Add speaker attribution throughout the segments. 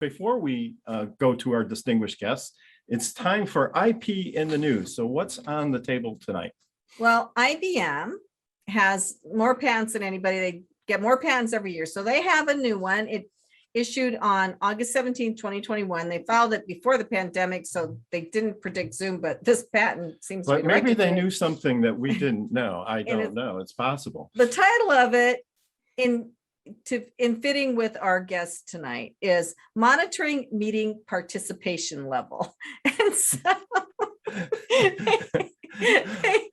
Speaker 1: before we go to our distinguished guests, it's time for IP in the news. So what's on the table tonight?
Speaker 2: Well, IBM has more patents than anybody. They get more patents every year. So they have a new one. It issued on August 17, 2021. They filed it before the pandemic, so they didn't predict Zoom, but this patent seems to be
Speaker 1: But maybe they
Speaker 2: directed to
Speaker 1: knew something that we didn't know. I
Speaker 2: And
Speaker 1: don't know. It's possible.
Speaker 2: the title of it, in fitting with our guest tonight, is monitoring meeting participation level. And so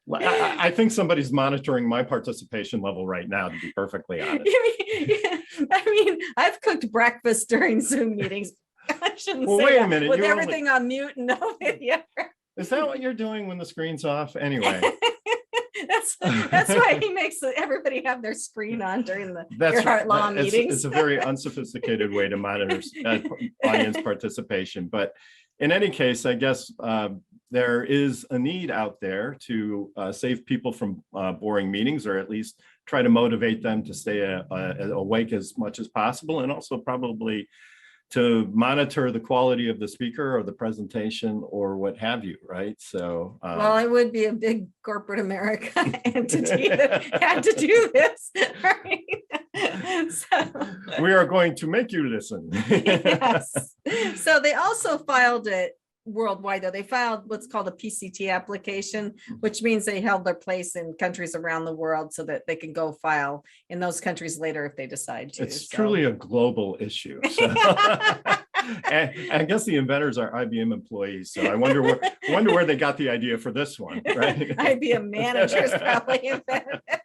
Speaker 1: I think somebody's monitoring my participation level right now, to be perfectly honest.
Speaker 2: I mean, I've cooked breakfast during Zoom meetings. I shouldn't
Speaker 1: Well,
Speaker 2: say
Speaker 1: wait a
Speaker 2: that,
Speaker 1: minute,
Speaker 2: with
Speaker 1: you
Speaker 2: everything on mute and no video.
Speaker 1: Is that what you're doing when the screen's off? Anyway.
Speaker 2: That's why he makes everybody have their screen on during the Gearhart Law meetings.
Speaker 1: It's a very unsophisticated way to monitor audience participation. But in any case, I guess there is a need out there to save people from boring meetings, or at least try to motivate them to stay awake as much as possible, and also probably to monitor the quality of the speaker or the presentation or what have you, right? So
Speaker 2: well, it would be a big corporate America entity that had to do this, right? So,
Speaker 1: we are going to make you listen.
Speaker 2: yes. So they also filed it worldwide, though. They filed what's called a PCT application, which means they held their place in countries around the world so that they can go file in those countries later if they decide to.
Speaker 1: It's truly a global issue. So. And I guess the inventors are IBM employees, so I wonder where they got the idea for this one, right?
Speaker 2: IBM managers probably invented it.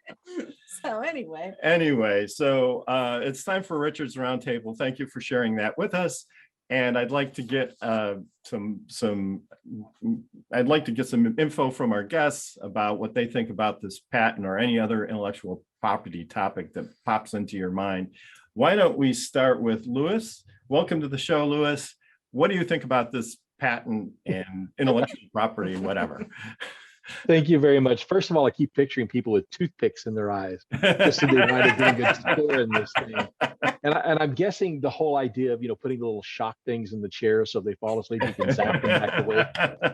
Speaker 2: So anyway,
Speaker 1: so it's time for Richard's Roundtable. Thank you for sharing that with us. And I'd like to get some info from our guests about what they think about this patent or any other intellectual property topic that pops into your mind. Why don't we start with Louis? Welcome to the show, Louis. What do you think about this patent and intellectual property, whatever?
Speaker 3: Thank you very much. First of all, I keep picturing people with toothpicks in their eyes, just so they might have been a good score in this thing. And I'm guessing the whole idea of, putting the little shock things in the chair so if they fall asleep, you can zap them back away,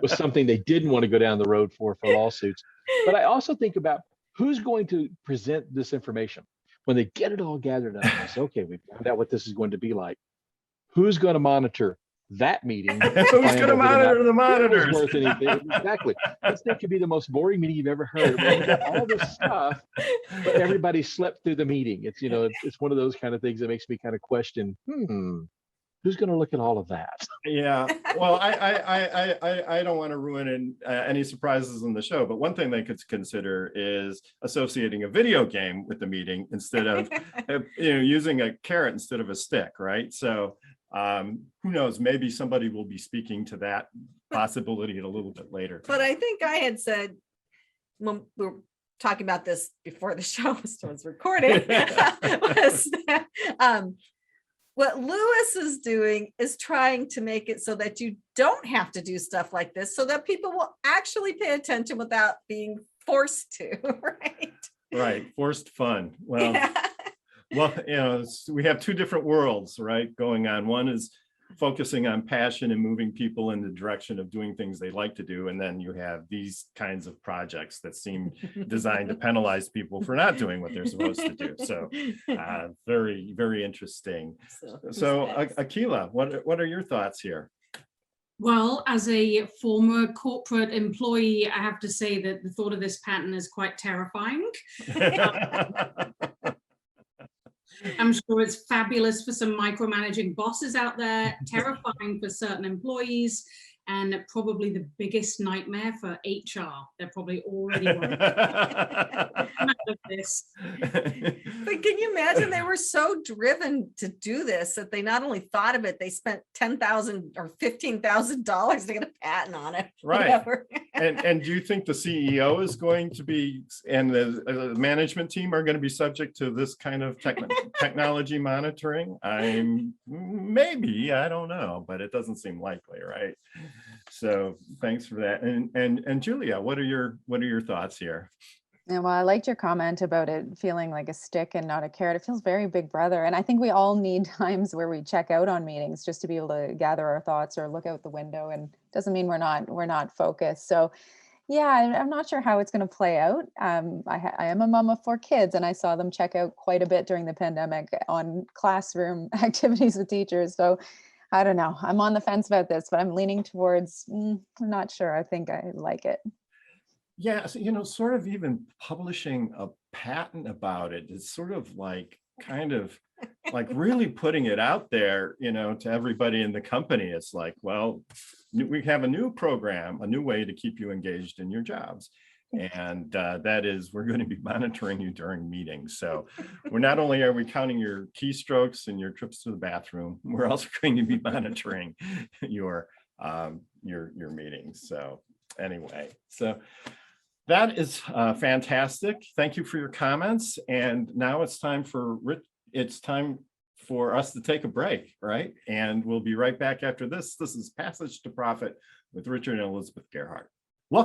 Speaker 3: was something they didn't want to go down the road for lawsuits. But I also think about who's going to present this information when they get it all gathered up. And say, okay, we've found out what this is going to be like. Who's going to monitor that meeting?
Speaker 1: Who's going to monitor the monitors?
Speaker 3: Worth anything. Exactly. This thing could be the most boring meeting you've ever heard. We've got all this stuff, but everybody slept through the meeting. It's it's one of those kind of things that makes me kind of question, who's going to look at all of that?
Speaker 1: Yeah. Well, I don't want to ruin any surprises in the show, but one thing they could consider is associating a video game with the meeting instead of using a carrot instead of a stick, right? So who knows, maybe somebody will be speaking to that possibility a little bit later.
Speaker 2: But I think I had said when we were talking about this before the show was recorded, was that, what Louis is doing is trying to make it so that you don't have to do stuff like this, so that people will actually pay attention without being forced to, right?
Speaker 1: Right, forced fun. Well,
Speaker 2: Yeah.
Speaker 1: Well, we have two different worlds, right, going on. One is focusing on passion and moving people in the direction of doing things they like to do. And then you have these kinds of projects that seem designed to penalize people for not doing what they're supposed to do. So very, very interesting. So Akila, what are your thoughts here?
Speaker 4: Well, as a former corporate employee, I have to say that the thought of this patent is quite terrifying. I'm sure it's fabulous for some micromanaging bosses out there, terrifying for certain employees, and probably the biggest nightmare for HR. They're probably already worried about this.
Speaker 2: But can you imagine, they were so driven to do this that they not only thought of it, they spent $10,000 or $15,000 to get a patent on it.
Speaker 1: Right. And do you think the CEO is going to be, and the management team are going to be subject to this kind of technology monitoring? Maybe, I don't know, but it doesn't seem likely, right? So thanks for that. And Julia, what are your thoughts here?
Speaker 5: Yeah, well, I liked your comment about it feeling like a stick and not a carrot. It feels very Big Brother. And I think we all need times where we check out on meetings just to be able to gather our thoughts or look out the window. And doesn't mean we're not focused. So yeah, I'm not sure how it's going to play out. I am a mom of 4 kids, and I saw them check out quite a bit during the pandemic on classroom activities with teachers. So I don't know. I'm on the fence about this, but I'm leaning towards, I'm not sure. I think I like it.
Speaker 1: Yeah, so, sort of even publishing a patent about it is sort of like kind of like really putting it out there, to everybody in the company. It's like, well, we have a new program, a new way to keep you engaged in your jobs. And that is, we're going to be monitoring you during meetings. So we're not only are we counting your keystrokes and your trips to the bathroom, we're also going to be monitoring your meetings. So anyway, so that is fantastic. Thank you for your comments. And now it's time for us to take a break, right? And we'll be right back after this. This is Passage to Profit with Richard and Elizabeth Gearhart.